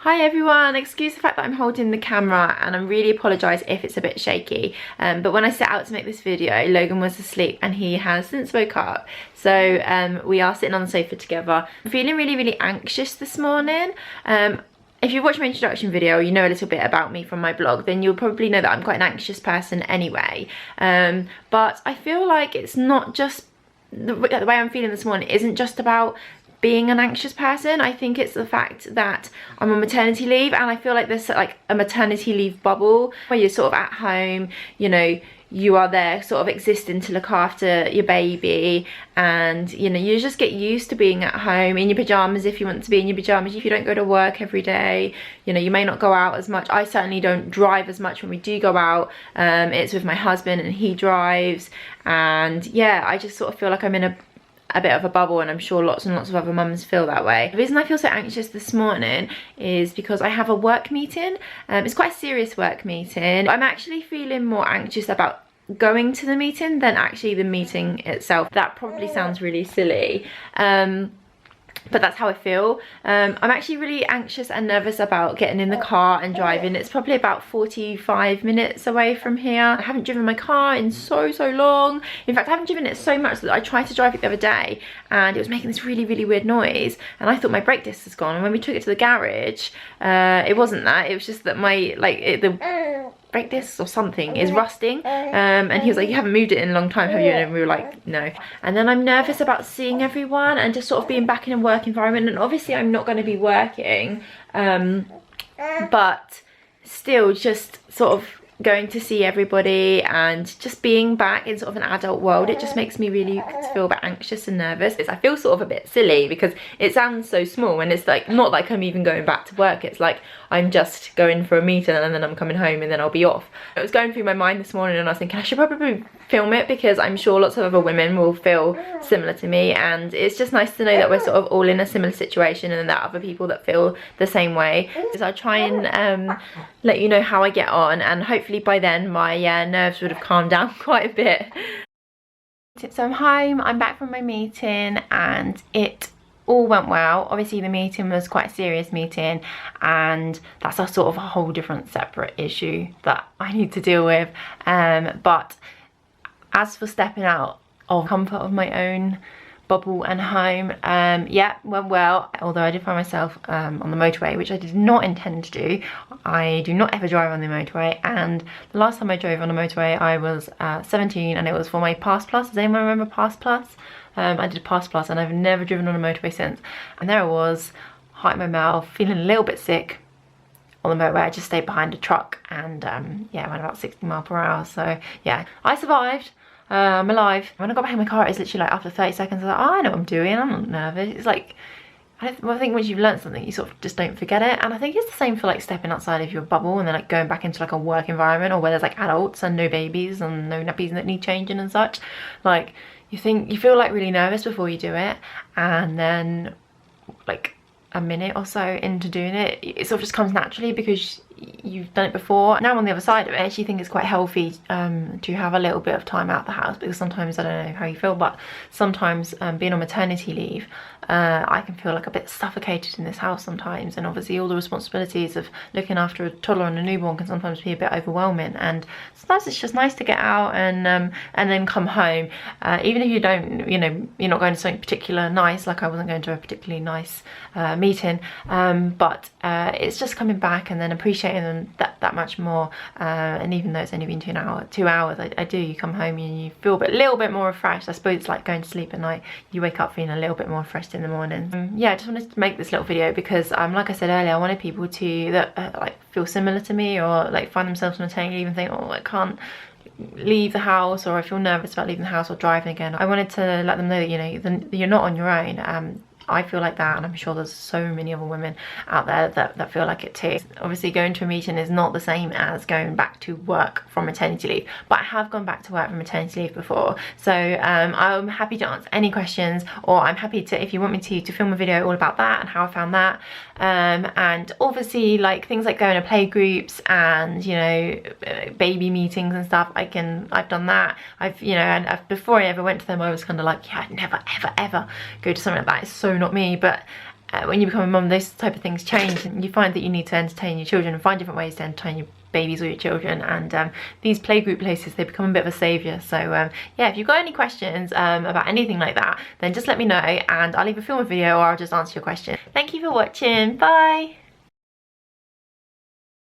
Hi everyone, excuse the fact that I'm holding the camera and I really apologise if it's a bit shaky, but when I set out to make this video, Logan was asleep and he has since woke up. So we are sitting on the sofa together. I'm feeling really anxious this morning. If you've watched my introduction video, you know a little bit about me from my blog, then you'll probably know that I'm quite an anxious person anyway. But I feel like it's not just, the way I'm feeling this morning isn't just about being an anxious person. I think it's the fact that I'm on maternity leave, and I feel like there's like a maternity leave bubble where you're sort of at home, you know, you are there sort of existing to look after your baby, and you know, you just get used to being at home in your pajamas if you want to be in your pajamas, if you don't go to work every day. You know, you may not go out as much. I certainly don't drive as much when we do go out. It's with my husband and he drives, and yeah, I just sort of feel like I'm in a bit of a bubble, and I'm sure lots and lots of other mums feel that way. The reason I feel so anxious this morning is because I have a work meeting. It's quite a serious work meeting. I'm actually feeling more anxious about going to the meeting than actually the meeting itself. That probably sounds really silly, but that's how I feel. I'm actually really anxious and nervous about getting in the car and driving. It's probably about 45 minutes away from here. I haven't driven my car in so long. In fact, I haven't driven it so much that I tried to drive it the other day and it was making this really weird noise, and I thought my brake disc was gone. And when we took it to the garage, it wasn't that. It was just that my the brake disc or something is rusting, and he was like, you haven't moved it in a long time, have you? And we were like, no. And then I'm nervous about seeing everyone and just sort of being back in a work environment, and obviously I'm not going to be working, but still just sort of going to see everybody and just being back in sort of an adult world, it just makes me really feel a bit anxious and nervous. I feel sort of a bit silly because it sounds so small, and it's like not like I'm even going back to work. It's like I'm just going for a meeting and then I'm coming home and then I'll be off. It was going through my mind this morning and I was thinking I should probably film it because I'm sure lots of other women will feel similar to me, and it's just nice to know that we're sort of all in a similar situation and that other people that feel the same way. So I'll try and let you know how I get on, and hopefully by then my nerves would have calmed down quite a bit. So I'm home, I'm back from my meeting, and it all went well. Obviously the meeting was quite a serious meeting, and that's a sort of a whole different separate issue that I need to deal with. But as for stepping out of comfort of my own bubble and home, yeah, went well, although I did find myself on the motorway, which I did not intend to do. I do not ever drive on the motorway, and the last time I drove on a motorway I was 17, and it was for my Pass Plus. Does anyone remember Pass Plus? I did Pass Plus and I've never driven on a motorway since, and there I was, heart in my mouth, feeling a little bit sick on the motorway. I just stayed behind a truck and yeah, I went about 60 miles per hour. So yeah, I survived. I'm alive. When I got back in my car, it's literally like after 30 seconds I was like, oh, I know what I'm doing, I'm not nervous. It's like, I think once you've learned something, you sort of just don't forget it. And I think it's the same for like stepping outside of your bubble and then like going back into like a work environment, or where there's like adults and no babies and no nappies that need changing and such. Like, you feel like really nervous before you do it, and then like a minute or so into doing it, it sort of just comes naturally because you've done it before. Now I'm on the other side of it, I actually think it's quite healthy to have a little bit of time out the house, because sometimes, I don't know how you feel, but sometimes being on maternity leave, I can feel like a bit suffocated in this house sometimes, and obviously all the responsibilities of looking after a toddler and a newborn can sometimes be a bit overwhelming, and sometimes it's just nice to get out and then come home, even if you don't, you know, you're not going to something particular nice. Like I wasn't going to a particularly nice meeting, but it's just coming back and then appreciating them that much more, and even though it's only been 2 hours, you come home and you feel a little bit more refreshed. I suppose it's like going to sleep at night, you wake up feeling a little bit more refreshed in the morning. Yeah, I just wanted to make this little video because like I said earlier, I wanted people to that like feel similar to me, or like find themselves on maternity leave and think, oh, I can't leave the house, or I feel nervous about leaving the house or driving again. I wanted to let them know that, you know, you're not on your own. I feel like that, and I'm sure there's so many other women out there that feel like it too. Obviously going to a meeting is not the same as going back to work from maternity leave, but I have gone back to work from maternity leave before, so I'm happy to answer any questions, or I'm happy to, if you want me to film a video all about that and how I found that, and obviously like things like going to play groups and, you know, baby meetings and stuff. I've done that. You know, and before I ever went to them, I was kind of like, yeah, I'd never ever go to something like that. It's so not me. But when you become a mum, those type of things change, and you find that you need to entertain your children and find different ways to entertain your babies or your children. And these playgroup places, they become a bit of a saviour. So yeah, if you've got any questions about anything like that, then just let me know, and I'll either film a video or I'll just answer your question. Thank you for watching. Bye.